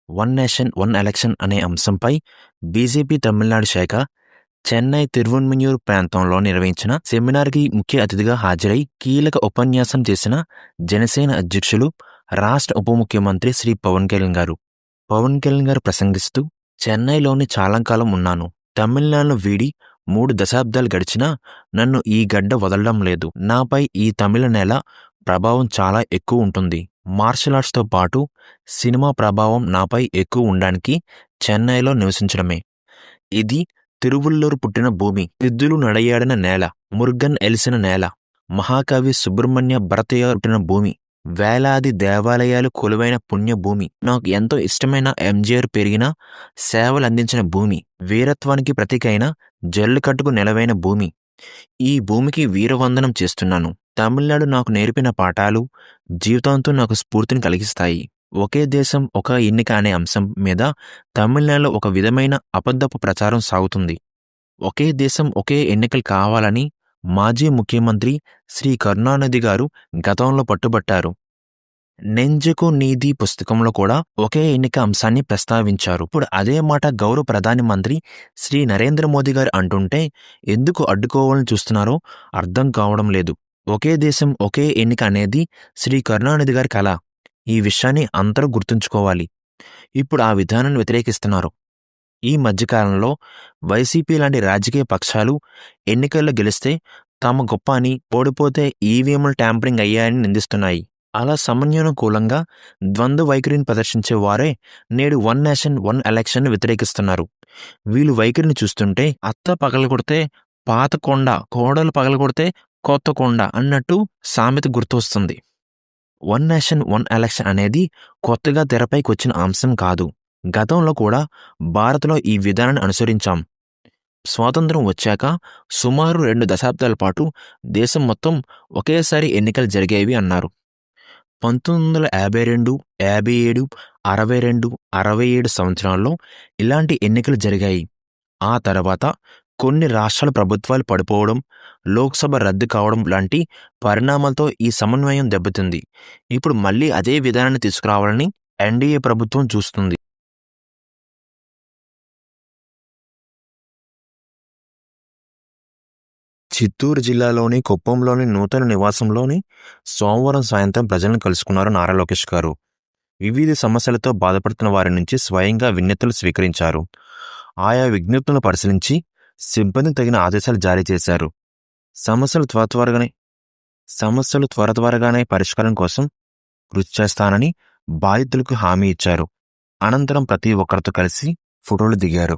One nation one election అనే అంశంపై BJP Tamil Nadu శాఖ చెన్నై తిరువన్మయూర్ ప్రాంతంలో నిర్వహించిన సెమినార్కి ముఖ్య అతిథిగా హాజరై కీలక ఉపన్యాసం చేసిన జనసేన అధ్యక్షులు, రాష్ట్ర ఉప ముఖ్యమంత్రి శ్రీ పవన్ కళ్యాణ్ గారు ప్రసంగిస్తూ, చెన్నైలోని చాలా కాలం ఉన్నాను. తమిళనాడును వీడి 3 దశాబ్దాలు గడిచినా నన్ను ఈ గడ్డ వదలడం లేదు. నాపై ఈ తమిళ నేల ప్రభావం చాలా ఎక్కువ ఉంటుంది. మార్షల్ ఆర్ట్స్తో పాటు సినిమా ప్రభావం నాపై ఎక్కువ ఉండడానికి చెన్నైలో నివసించడమే. ఇది తిరువల్లూరు పుట్టిన భూమి, సిద్ధులు నడయాడిన నేల, మురుగన్ ఎలిసిన నేల, మహాకవి సుబ్రహ్మణ్య భరతయ్య పుట్టిన భూమి, వేలాది దేవాలయాలు కొలువైన పుణ్యభూమి, నాకు ఎంతో ఇష్టమైన ఎంజీఆర్ పెరిగిన, సేవలు అందించిన భూమి, వీరత్వానికి ప్రతీకైన జల్లికట్టుకు నెలవైన భూమి. ఈ భూమికి వీరవందనం చేస్తున్నాను. తమిళనాడు నాకు నేర్పిన పాఠాలు జీవితాంతం నాకు స్ఫూర్తిని కలిగిస్తాయి. ఒకే దేశం ఒక ఎన్నిక అనే అంశం మీద తమిళనాడులో ఒక విధమైన అబద్ధపు ప్రచారం సాగుతుంది. ఒకే దేశం ఒకే ఎన్నికలు కావాలని మాజీ ముఖ్యమంత్రి శ్రీ కరుణానిధి గారు గతంలో పట్టుబట్టారు. నెంజకు నీతి పుస్తకంలో కూడా ఒకే ఎన్నిక అంశాన్ని ప్రస్తావించారు. ఇప్పుడు అదే మాట గౌరవ ప్రధాని మంత్రి శ్రీ నరేంద్ర మోదీ గారు అంటుంటే ఎందుకు అడ్డుకోవాలని చూస్తున్నారో అర్థం కావడం లేదు. ఒకే దేశం ఒకే ఎన్నిక అనేది శ్రీ కరుణానిధి గారి కళ. ఈ విషయాన్ని అందరూ గుర్తుంచుకోవాలి. ఇప్పుడు ఆ విధానాన్ని వ్యతిరేకిస్తున్నారు. ఈ మధ్యకాలంలో వైసీపీ లాంటి రాజకీయ పక్షాలు ఎన్నికల్లో గెలిస్తే తాము గొప్ప అని, ఓడిపోతే ఈవీఎంలు ట్యాంపరింగ్ అయ్యాయని నిందిస్తున్నాయి. అలా సమన్వయానుకూలంగా ద్వంద్వ వైఖరిని ప్రదర్శించే వారే నేడు వన్ నేషన్ వన్ ఎలక్షన్ వ్యతిరేకిస్తున్నారు. వీళ్ళు వైఖరిని చూస్తుంటే అత్త పగలగొడితే పాత కొండ, కోడలు పగలగొడితే కొత్త కొండ అన్నట్టు సామెత గుర్తొస్తుంది. వన్ నేషన్ వన్ ఎలక్షన్ అనేది కొత్తగా తెరపైకి వచ్చిన అంశం కాదు. గతంలో కూడా భారత్లో ఈ విధానాన్ని అనుసరించాం. స్వాతంత్రం వచ్చాక సుమారు 2 దశాబ్దాల పాటు దేశం మొత్తం ఒకేసారి ఎన్నికలు జరిగేవి అన్నారు. 1952, 57, 62, 67 సంవత్సరాల్లో ఇలాంటి ఎన్నికలు జరిగాయి. ఆ తర్వాత కొన్ని రాష్ట్రాల ప్రభుత్వాలు పడిపోవడం, లోక్సభ రద్దు కావడం లాంటి పరిణామాలతో ఈ సమన్వయం దెబ్బతింది. ఇప్పుడు మళ్ళీ అదే విధానాన్ని తీసుకురావాలని ఎన్డీఏ ప్రభుత్వం చూస్తుంది. చిత్తూరు జిల్లాలోని కుప్పంలోని నూతన నివాసంలోని సోమవారం సాయంత్రం ప్రజలను కలుసుకున్నారు నారా లోకేష్ గారు. వివిధ సమస్యలతో బాధపడుతున్న వారి నుంచి స్వయంగా విజ్ఞప్తులు స్వీకరించారు. ఆయా విజ్ఞప్తులను పరిశీలించి సిబ్బంది తగిన ఆదేశాలు జారీ చేశారు. సమస్యలు త్వరగానే పరిష్కారం కోసం కృషి చేస్తానని బాధితులకు హామీ ఇచ్చారు. అనంతరం ప్రతి ఒక్కరితో కలిసి ఫోటోలు దిగారు.